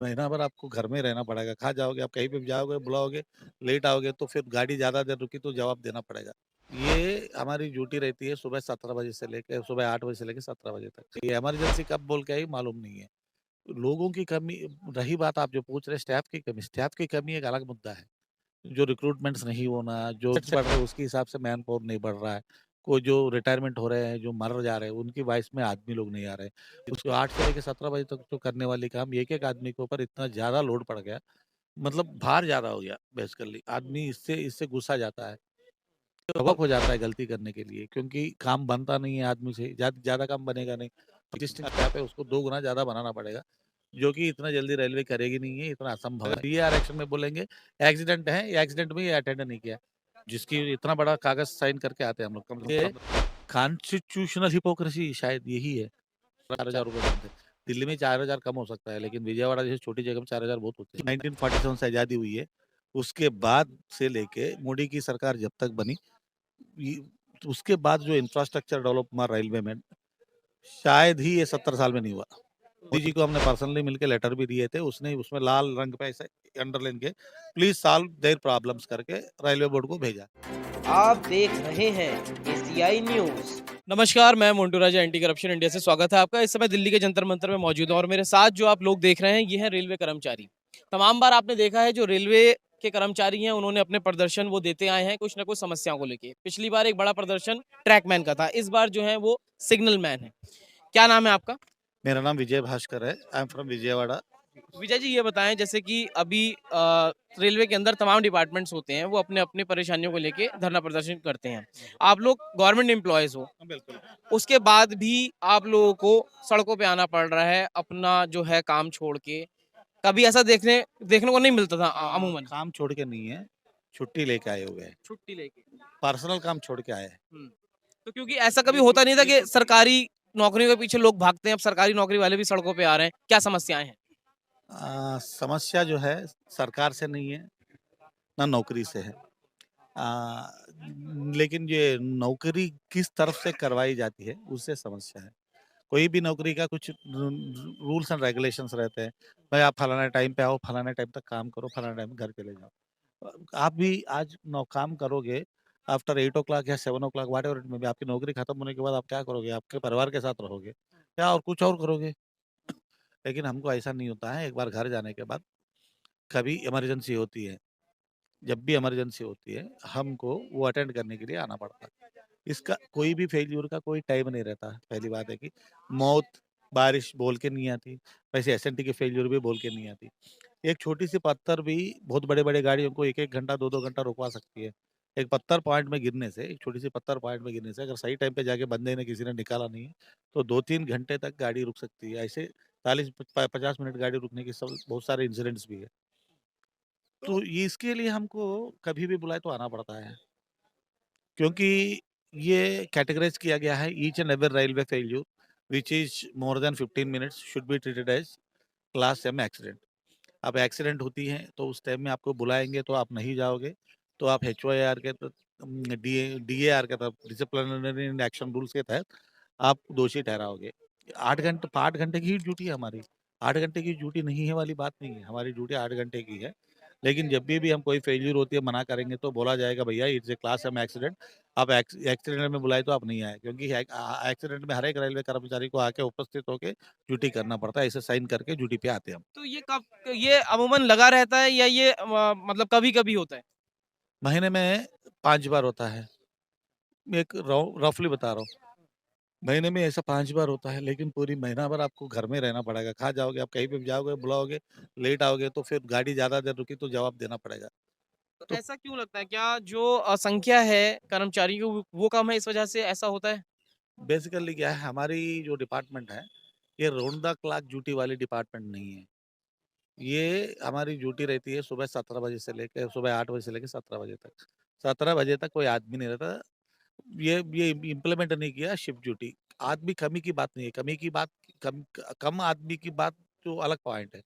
महीना भर आपको घर में रहना पड़ेगा। कहाँ जाओगे? आप कहीं पे भी जाओगे, बुलाओगे, लेट आओगे तो फिर गाड़ी ज़्यादा देर रुकी तो जवाब देना पड़ेगा। ये हमारी ड्यूटी रहती है सुबह 17 बजे से लेके सुबह 8 बजे से लेके 17 बजे तक। ये इमरजेंसी कब बोल के आई मालूम नहीं है। लोगों की कमी रही बात आप जो पूछ रहे हैं स्टाफ की कमी एक अलग मुद्दा है। जो रिक्रूटमेंट्स नहीं होना, जो बढ़ रहे हैं उसके हिसाब से मैन पावर नहीं बढ़ रहा है। कोई जो रिटायरमेंट हो रहे हैं, जो मर जा रहे हैं, उनकी वाइस में आदमी लोग नहीं आ रहे। उसको 8 से लेके 17 बजे तक तो करने वाली काम एक-एक आदमी के ऊपर इतना ज़्यादा लोड पड़ गया, मतलब भार ज़्यादा हो गया बेसिकली। आदमी इससे इससे गुस्सा जाता है, प्रवक हो जाता है गलती करने के लिए क्योंकि काम बनता नहीं है आदमी से, ज़्यादा काम बनेगा नहीं। एग्जिस्टिंग स्टाफ है उसको 2 गुना ज़्यादा बनाना पड़ेगा, जो कि इतना जल्दी रेलवे करेगी नहीं है, इतना असंभव है। ये आरक्षण में बोलेंगे एक्सीडेंट है, ये एक्सीडेंट में ये अटेंड नहीं किया, जिसकी इतना बड़ा कागज़ साइन करके आते हैं हम लोग। ये कॉन्स्टिट्यूशनल हिपोक्रेसी शायद यही है। ₹4000 बनते हैं। दिल्ली में 4000 कम हो सकता है, लेकिन विजयवाड़ा जैसी छोटी जगह में 4000 बहुत होते हैं। 1947 से आज़ादी हुई है, उसके बाद से लेके मोदी की सरकार जब तक बनी, ये उसके बाद जो इंफ्रास्ट्रक्चर डेवलप हुआ रेलवे में, शायद ही ये 70 साल में नहीं हुआ। मोदी जी को हमने पर्सनली मिलके लेटर भी दिए थे, उसने उसमें लाल रंग पे ऐसे अंडरलाइन किए, प्लीज़ सॉल्व देयर प्रॉब्लम्स करके रेलवे बोर्ड को भेजा। आप देख रहे हैं एसीआई न्यूज। नमस्कार, मैं मोन्टू राजा एंटी करप्शन इंडिया से स्वागत है आपका। इस समय दिल्ली के जंतर मंतर में मौजूद हूं और मेरे साथ जो आप लोग देख रहे हैं ये है रेलवे कर्मचारी। तमाम बार आपने देखा है जो रेलवे के कर्मचारी हैं उन्होंने अपने प्रदर्शन वो देते आए हैं कुछ ना कुछ समस्याओं को लेके। पिछली बार एक बड़ा प्रदर्शन ट्रैकमैन का था, इस बार जो है वो सिग्नल मैन है। क्या नाम है आपका? मेरा नाम विजय भास्कर है, I am from Vijayawada. Vijay ji ये बताएं जैसे कि अभी रेलवे के अंदर तमाम डिपार्टमेंट्स होते हैं वो अपने अपने परेशानियों को लेके धरना प्रदर्शन करते हैं। आप लोग गवर्नमेंट एम्प्लॉयज हो, बिल्कुल। उसके बाद भी आप लोगों को सड़कों पे आना पड़ रहा है अपना जो है काम छोड़ के। कभी ऐसा देखने देखने को नहीं मिलता था अमूमन। काम छोड़ के नहीं है, छुट्टी लेके आए हुए हैं, छुट्टी लेके। पर्सनल काम छोड़ के आए हैं। हम्म। तो क्योंकि ऐसा कभी होता नहीं था कि सरकारी नौकरियों के पीछे लोग भागते हैं, अब सरकारी नौकरी वाले भी सड़कों पे आ रहे हैं, क्या समस्याएं हैं? समस्या जो है सरकार से नहीं है, ना नौकरी से है। अ, लेकिन ये नौकरी किस तरफ से करवाई जाती है, उससे समस्या है। कोई भी नौकरी का कुछ रूल्स एंड रेगुलेशंस रहते हैं। भाई आप फलाना टाइम पे आओ, फलाना टाइम तक काम करो, फलाना टाइम घर चले जाओ। आप भी आज काम करोगे आफ्टर 8 ओ क्लॉक या 7 o'clock whatever it may be, आपकी नौकरी खत्म होने के बाद आप क्या करोगे? आपके परिवार के साथ रहोगे या और कुछ और करोगे? लेकिन हमको ऐसा नहीं होता है। एक बार घर जाने के बाद कभी इमरजेंसी होती है, जब भी इमरजेंसी होती है, हमको वो अटेंड करने के लिए आना पड़ता है। इसका कोई भी फेल्योर का कोई टाइम नहीं रहता। पहली बात है कि मौत, बारिश बोल के नहीं आती, वैसे एसएनटी की फेल्योर भी बोल के नहीं आती। एक छोटी-सी पत्थर भी बहुत बड़े-बड़े गाड़ियों को 1-1 घंटा, 2-2 घंटा रुकवा सकती है। एक पत्थर पॉइंट में गिरने से, एक छोटी-सी पत्थर पॉइंट में गिरने से अगर सही टाइम पे जाके बंदे ने किसी ने निकाला नहीं है, तो 2-3 घंटे तक गाड़ी रुक सकती है। ऐसे 40 प 50 मिनट गाड़ी रुकने के सब बहुत सारे इंसिडेंट्स भी है। तो ये इसके लिए हमको कभी भी बुलाए तो आना पड़ता है, क्योंकि ये कैटेगराइज़ किया गया है each and every railway failure which is more than 15 minutes should be treated as class M accident. अब एक्सीडेंट होती है तो उस टाइम में आपको बुलाएँगे तो आप नहीं जाओगे, तो आप एचओएआर के डीएआर के तहत डिसिप्लिनरी एक्शन रूल्स के तहत आप दोषी ठहराओगे। 8 घंटे की ही ड्यूटी है हमारी। 8 घंटे की ड्यूटी नहीं है वाली बात नहीं है, हमारी ड्यूटी 8 घंटे की है। लेकिन जब भी हम कोई फेल्यूर होती है मना करेंगे तो बोला जाएगा भैया it's a class M accident. आप एक्सीडेंट में बुलाए तो आप नहीं आए, क्योंकि एक्सीडेंट में हर एक रेलवे कर्मचारी को आके उपस्थित होके ड्यूटी करना पड़ता है। ऐसे साइन करके ड्यूटी पे आते हैं हम। तो ये अमूमन लगा रहता है या ये मतलब कभी-कभी होता है? महीने में 5 बार होता है। एक रफली बता रहा हूँ। महीने में ऐसा 5 बार होता है, लेकिन पूरी महीना भर आपको घर में रहना पड़ेगा। कहाँ जाओगे? आप कहीं पे भी जाओगे, बुलाओगे, लेट आओगे तो फिर गाड़ी ज़्यादा देर रुकी तो जवाब देना पड़ेगा। तो तो ऐसा क्यों लगता है? क्या जो संख्या है कर्मचारियों की वो कम है इस वजह से ऐसा होता है? बेसिकली क्या है, हमारी जो डिपार्टमेंट है, ये राउंड द क्लॉक ड्यूटी वाली डिपार्टमेंट नहीं है। ये हमारी ड्यूटी रहती है सुबह 17 बजे से लेके सुबह 8 बजे से लेके 17 बजे तक। 17 बजे तक कोई आदमी नहीं रहता। ये इम्प्लीमेंट नहीं किया शिफ्ट ड्यूटी। आदमी कमी की बात नहीं है, कमी की बात कम कम आदमी की बात तो अलग पॉइंट है।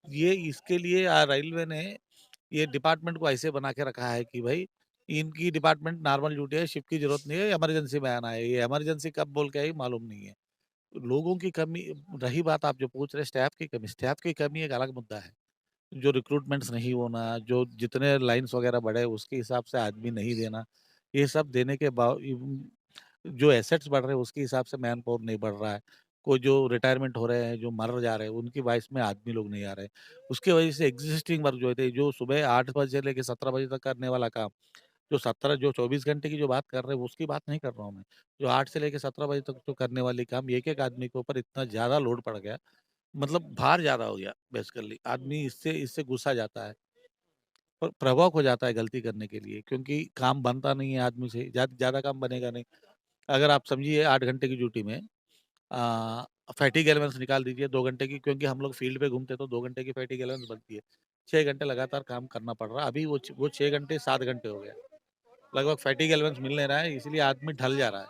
ये इसके लिए रेलवे ने ये डिपार्टमेंट को ऐसे बना के रखा है कि भाई इनकी डिपार्टमेंट नॉर्मल ड्यूटी है, शिफ्ट की ज़रूरत नहीं है, इमरजेंसी में आना है। ये इमरजेंसी कब बोल के आई मालूम नहीं है। लोगों की कमी रही बात आप जो पूछ रहे हैं स्टाफ की कमी एक अलग मुद्दा है। जो रिक्रूटमेंट्स नहीं होना, जो जितने लाइन्स वगैरह बढ़े उसके हिसाब से आदमी नहीं देना, ये सब देने के जो एसेट्स बढ़ रहे हैं उसके हिसाब से मैन पावर नहीं बढ़ रहा है। कोई जो रिटायरमेंट हो रहे हैं, जो मर जा रहे हैं, उनकी वाइस में आदमी लोग नहीं आ रहे हैं। उसकी वजह से एक्जिस्टिंग वर्क जो थे, जो सुबह 8 बजे से लेके 17 बजे तक करने वाला काम, जो 24 घंटे की जो बात कर रहे हैं, उसकी बात नहीं कर रहा हूँ मैं। जो 8 से लेके 17 बजे तक जो करने वाली काम, एक-एक आदमी के ऊपर इतना ज़्यादा लोड पड़ गया, मतलब भार ज़्यादा हो गया बेसिकली। आदमी इससे इससे गुस्सा जाता है, प्रवोक हो जाता है गलती करने के लिए, क्योंकि काम बनता नहीं है आदमी से, ज़्यादा काम बनेगा नहीं। अगर आप समझिए 8 घंटे की ड्यूटी में फैटिग एलिवेंस निकाल दीजिए 2 घंटे की, क्योंकि हम लोग फील्ड पे घूमते तो 2 घंटे की फैटिग एलिवेंस बनती है। 6 घंटे लगातार काम करना पड़ रहा है। अभी वो 6 घंटे 7 घंटे हो गया। लगभग फैटिग एलिवेंस मिल नहीं रहा है, इसलिए आदमी ढल जा रहा है,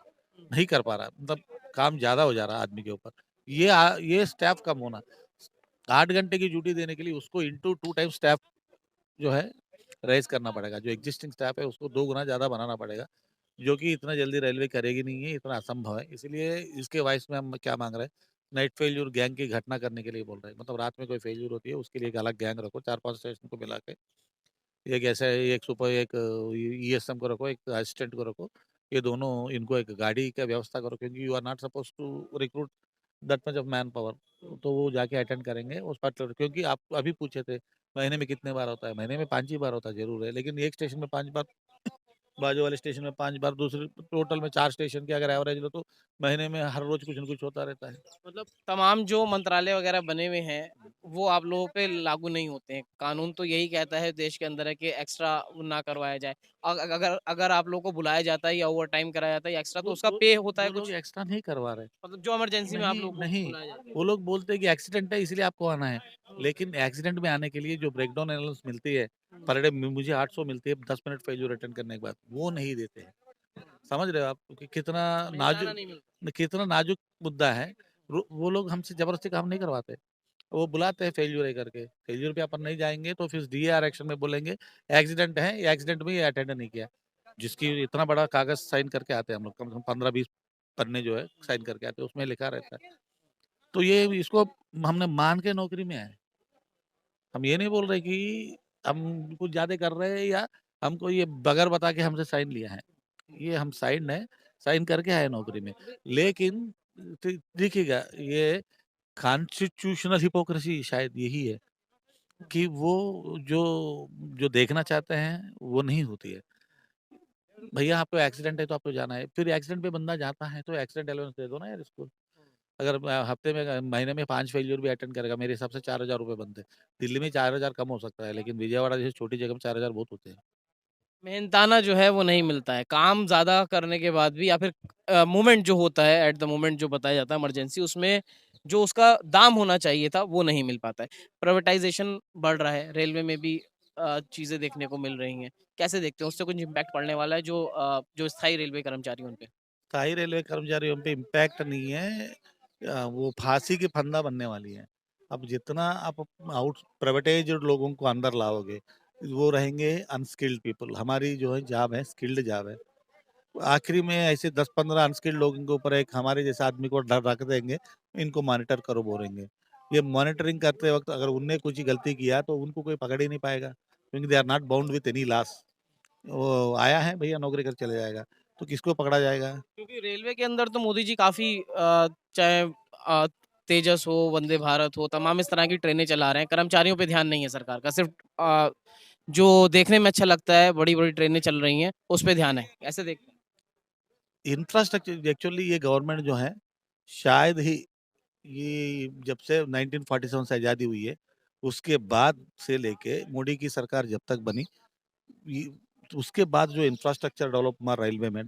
नहीं कर पा रहा है। मतलब काम ज़्यादा हो जा रहा है आदमी के ऊपर। ये स्टाफ कम होना, 8 घंटे की ड्यूटी देने के लिए उसको इंटू 2 टाइम्स स्टाफ जो है रेज़ करना पड़ेगा। जो एक्जिस्टिंग स्टाफ है उसको 2 गुना ज़्यादा बनाना पड़ेगा, जो कि इतना जल्दी रेलवे करेगी नहीं है, इतना असंभव है। इसीलिए इसके वाइस में हम क्या माँग रहे हैं, नाइट फेल्यूर गैंग की घटना करने के लिए बोल रहे हैं। मतलब रात में कोई फेल्यूर होती है, उसके लिए एक अलग गैंग रखो, 4-5 स्टेशन को मिला के। एक ईएसएम को रखो, एक असिस्टेंट को रखो। ये दोनों इनको एक गाड़ी का व्यवस्था करो, क्योंकि you are not supposed to recruit that much of man power. तो वो जाके अटेंड करेंगे उस पर्टिकुलर, क्योंकि आप अभी पूछे थे, महीने में कितने बार होता है? महीने में 5 ही बार होता है, ज़रूर है, लेकिन एक स्टेशन में 5 बार, बाजू वाले स्टेशन में 5 बार, दूसरे टोटल में 4 स्टेशन की अगर एवरेज लो तो महीने में हर रोज़ कुछ न कुछ होता रहता है। मतलब तमाम जो मंत्रालय वगैरह बने हुए हैं, वो आप लोगों पे लागू नहीं होते हैं। कानून तो यही कहता है देश के अंदर है कि एक्स्ट्रा ना करवाया जाए। अगर अगर आप लोगों को बुलाया जाता है या ओवरटाइम कराया जाता है या एक्स्ट्रा तो उसका पे होता है वो लोग कुछ? एक्स्ट्रा नहीं करवा रहे। मतलब जो इमरजेंसी में आप नहीं, लोगों को नहीं, बुलाया जाता है। वो लोग बोलते हैं कि एक्सीडेंट है इसलिए आपको आना है। लेकिन एक्सीडेंट में आने के लिए जो ब्रेकडाउन अलाउंस मिलती है, पर डे मुझे 800 मिलती है 10 मिनट फेल्योर अटेंड करने के बाद, वो नहीं देते हैं। समझ रहे हो आप कि मेहनताना नहीं मिलता। कितना नाजुक मुद्दा है। वो लोग हमसे ज़बरदस्ती काम नहीं करवाते। वो बुलाते हैं फेल्यूर है करके। फेल्यूर पे अपन नहीं जाएँगे तो फिर डीएआर एक्शन में बोलेंगे एक्सीडेंट है, ये एक्सीडेंट में ये अटेंड नहीं किया। जिसकी इतना बड़ा कागज़ साइन करके आते हैं हम लोग, कम से कम 15-20 पन्ने जो है साइन करके आते हैं, उसमें लिखा रहता है। तो ये इसको हमने मान के नौकरी में आए। हम ये नहीं बोल रहे कि हम कुछ ज़्यादा कर रहे हैं या हमको ये बगैर बता के हमसे साइन लिया है। ये हम साइन्ड है, साइन करके आए नौकरी में। लेकिन देखिएगा, ये कॉन्स्टिट्यूशनल हिपोक्रेसी शायद यही है कि वो जो जो देखना चाहते हैं, वो नहीं होती है। भैया आपको एक्सीडेंट है तो आपको जाना है। फिर एक्सीडेंट पे बंदा जाता है तो एक्सीडेंट अलाउंस दे दो ना यार इसको। अगर हफ्ते में महीने में 5 फेल्योर भी अटेंड करेगा, मेरे हिसाब से ₹4000 बनते हैं। दिल्ली में 4000 कम हो सकता है, लेकिन विजयवाड़ा जैसी छोटी जगह में 4000 बहुत होते हैं। मेहनताना जो है वो नहीं मिलता है। काम ज़्यादा करने के बाद भी या फिर मूवमेंट जो होता है एट द मोमेंट जो बताया जाता है इमरजेंसी उसमें जो उसका दाम होना चाहिए था वो नहीं मिल पाता है। प्राइवेटाइज़ेशन बढ़ रहा है, रेलवे में भी चीज़ें देखने को मिल रही हैं। कैसे देखते हो उससे कुछ इम्पैक्ट पड़ने वाला है जो स्थायी रेलवे कर्मचारी हैं उन पे? स्थायी रेलवे कर्मचारियों पे इम्पैक्ट नहीं है, वो फांसी की फंदा बनने वाली है। अब जितना आप प्राइवेटाइज्ड लोगों को अंदर लाओगे, वो रहेंगे अनस्किल्ड पीपल। हमारी जो है जॉब है, स्किल्ड जॉब है। आखिरी में ऐसे 10-15 अनस्किल्ड लोगों के ऊपर एक हमारे जैसे आदमी को रख देंगे, इनको मॉनिटर करो बोलेंगे। ये मॉनिटरिंग करते वक़्त अगर उनने कुछ ही गलती किया तो उनको कोई पकड़ ही नहीं पाएगा, क्योंकि they are not bound with any laws. वो आया है भैया नौकरी कर चले जाएगा, तो किसको पकड़ा जाएगा? क्योंकि रेलवे के अंदर तो मोदी जी काफ़ी चाहे तेजस हो, वंदे भारत हो, तमाम इस तरह की ट्रेनें चला रहे हैं। कर्मचारियों पे ध्यान नहीं है सरकार का। सिर्फ़ जो देखने में अच्छा लगता है, बड़ी-बड़ी ट्रेनें चल रही हैं, उस पे ध्यान है। कैसे देखते हैं? इंफ्रास्ट्रक्चर एक्चुअली ये गवर्नमेंट जो है, शायद ही ये जब से 1947 से आज़ादी हुई है, उसके बाद से लेके मोदी की सरकार जब तक बनी, ये उसके बाद जो इंफ्रास्ट्रक्चर डेवलप हुआ रेलवे में,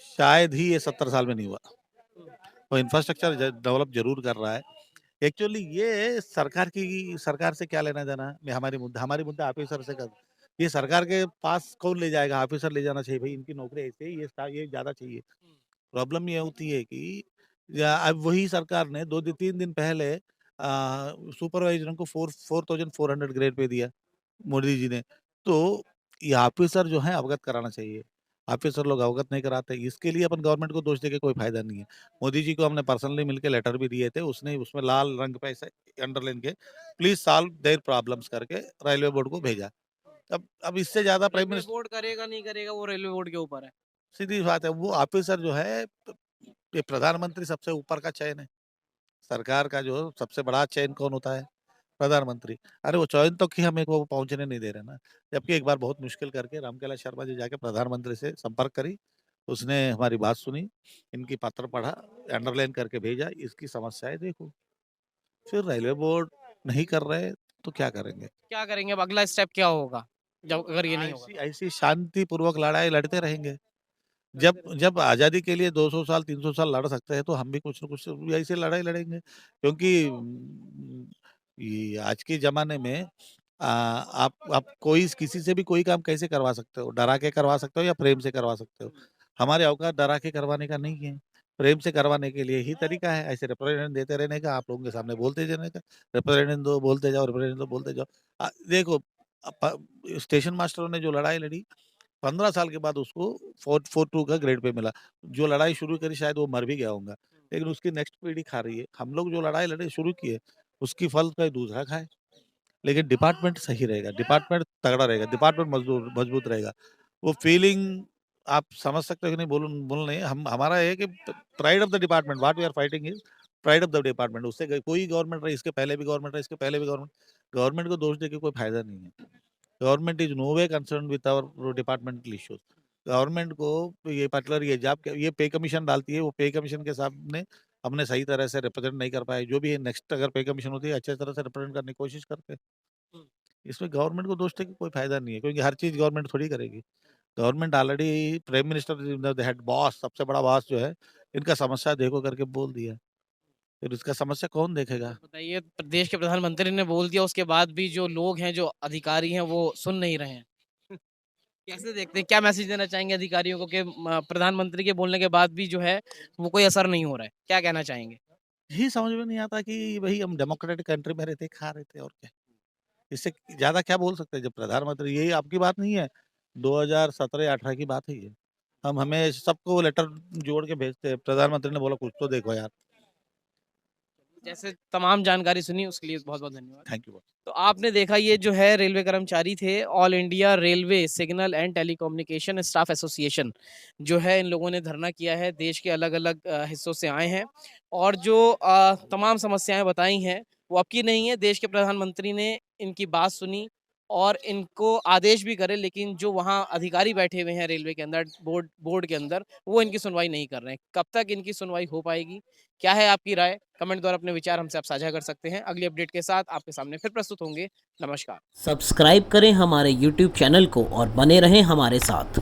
शायद ही ये 70 साल में नहीं हुआ। वो इंफ्रास्ट्रक्चर डेवलप ज़रूर कर रहा है। एक्चुअली ये सरकार से क्या लेना-देना? मैं हमारी मुद्दा ऑफिसर से कर, ये सरकार के पास कौन ले जाएगा? ऑफिसर ले जाना चाहिए, भई इनकी नौकरी ऐसे ही ये ज़्यादा चाहिए। प्रॉब्लम ये होती है कि या अब वही सरकार ने 3 दिन पहले सुपरवाइज़रों को 4400 ग्रेड पे दिया, मोदी जी ने। तो ये ऑफिसर जो हैं अवगत कराना चाहिए। ऑफिसर लोग अवगत नहीं कराते। इसके लिए अपन गवर्नमेंट को दोष देके कोई फ़ायदा नहीं है। मोदी जी को हमने पर्सनली मिलके लेटर भी दिए थे, उसने उसमें लाल रंग पे ऐसे अंडरलाइन के प्लीज़ सॉल्व देयर प्रॉब्लम्स करके रेलवे बोर्ड को भेजा। अब इससे ज़्यादा प्राइम रेलवे मिनिस्टर बोर्ड करेगा नहीं करेगा वो रेलवे बोर्ड के ऊपर है। सीधी बात है, वो ऑफिसर जो है ये प्रधानमंत्री सबसे ऊपर का चयन है। सरकार का जो सबसे बड़ा चयन कौन होता है? प्रधानमंत्री। अरे वो चयन तक ही हमें को पहुँचने नहीं दे रहे ना। जबकि एक बार बहुत मुश्किल करके रामखेलास शर्मा जी जाके प्रधानमंत्री से संपर्क करी, उसने हमारी बात सुनी, इनकी पत्र पढ़ा, अंडरलाइन करके भेजा, इसकी समस्याएँ देखो। फिर रेलवे बोर्ड नहीं कर रहे, तो क्या करेंगे? क्या करेंगे अब अगला स्टेप क्या होगा? जब अगर ये नहीं होगा ऐसी तो? ऐसी शांतिपूर्वक लड़ाई लड़ते रहेंगे। जब जब आज़ादी के लिए 200 साल, 300 साल लड़ सकते हैं, तो हम भी कुछ न कुछ ऐसी लड़ाई लड़ेंगे। क्योंकि ये आज के ज़माने में आप कोई किसी से भी कोई काम कैसे करवा सकते हो? डरा के करवा सकते हो या प्रेम से करवा सकते हो? हमारे औकात डरा के करवाने का नहीं है। प्रेम से करवाने के लिए ही तरीका है, ऐसे रिप्रेजेंटेशन देते रहने का, आप लोगों के सामने बोलते रहने का। रिप्रेजेंटेशन दो, बोलते जाओ, रिप्रेजेंटेशन दो, बोलते जाओ। देखो स्टेशन मास्टरों ने जो लड़ाई लड़ी 15 साल के बाद उसको 442 का ग्रेड पे मिला। जो लड़ाई शुरू करी शायद वो मर भी गया होगा, लेकिन उसकी नेक्स्ट पीढ़ी खा रही है। हम लोग जो लड़ाई लड़े शुरू किए, उसकी फल कोई दूसरा खाए। लेकिन डिपार्टमेंट सही रहेगा, डिपार्टमेंट तगड़ा रहेगा, डिपार्टमेंट मजबूत रहेगा। वो फीलिंग आप समझ सकते हो कि नहीं बोल नहीं हम हमारा है कि pride of the department what we are fighting is pride of the department. उससे कोई गवर्नमेंट रही, इसके पहले भी गवर्नमेंट रही, इसके पहले भी गवर्नमेंट गवर्नमेंट को दोष देके कोई फायदा नहीं है। Government is no way concerned with our departmental issues. Government को ये पर्टिकुलर ये जॉब ये पे कमीशन डालती है, वो पे कमीशन के सामने हमने सही तरह से रिप्रेज़ेंट नहीं कर पाए। जो भी है नेक्स्ट अगर पे कमीशन होती है, अच्छे तरह से रिप्रेज़ेंट करने की कोशिश करते हैं। हुँ। इसमें गवर्नमेंट को दोष देके कोई फ़ायदा नहीं है, क्योंकि हर चीज़ गवर्नमेंट थोड़ी करेगी। Government already prime minister the head boss सबसे बड़ा बॉस जो है, इनका समस्या देखो करके बोल दिया। फिर इसका समस्या कौन तो देखेगा? बताइए देश के प्रधानमंत्री ने बोल दिया उसके बाद भी जो लोग हैं, जो अधिकारी हैं वो सुन नहीं रहे हैं। कैसे देखते हैं? क्या मैसेज देना चाहेंगे अधिकारियों को कि प्रधानमंत्री के बोलने के बाद भी जो है वो कोई असर नहीं हो रहा है? क्या कहना चाहेंगे? यही समझ में नहीं आता कि भई हम डेमोक्रेटिक कंट्री में रहते, खा रहे थे और क्या। इससे ज़्यादा क्या बोल सकते हैं? जब प्रधानमंत्री यही आपकी बात नहीं है, 2017-18 की बात है ये। हम हमें सबको लेटर जोड़ के भेजते हैं, प्रधानमंत्री ने बोला कुछ तो देखो यार। जैसे तमाम जानकारी सुनी उसके लिए बहुत-बहुत धन्यवाद। Thank you. तो आपने देखा ये जो है रेलवे कर्मचारी थे all India railway signal and telecommunication staff association जो है इन लोगों ने धरना किया है देश के अलग-अलग हिस्सों से आए हैं और जो तमाम समस्याएं बताई हैं वो अब की नहीं है देश के प्रधानमंत्री ने इनकी बात सुनी और इनको आदेश भी करे लेकिन जो वहाँ अधिकारी बैठे हुए हैं रेलवे के अंदर बोर्ड बोर्ड के अंदर वो इनकी सुनवाई नहीं कर रहे हैं कब तक इनकी सुनवाई हो पाएगी क्या है आपकी राय कमेंट द्वारा अपने विचार हमसे आप साझा कर सकते हैं अगली अपडेट के साथ आपके सामने फिर प्रस्तुत होंगे नमस्कार सब्सक्राइब करें हमारे YouTube चैनल को और बने रहें हमारे साथ।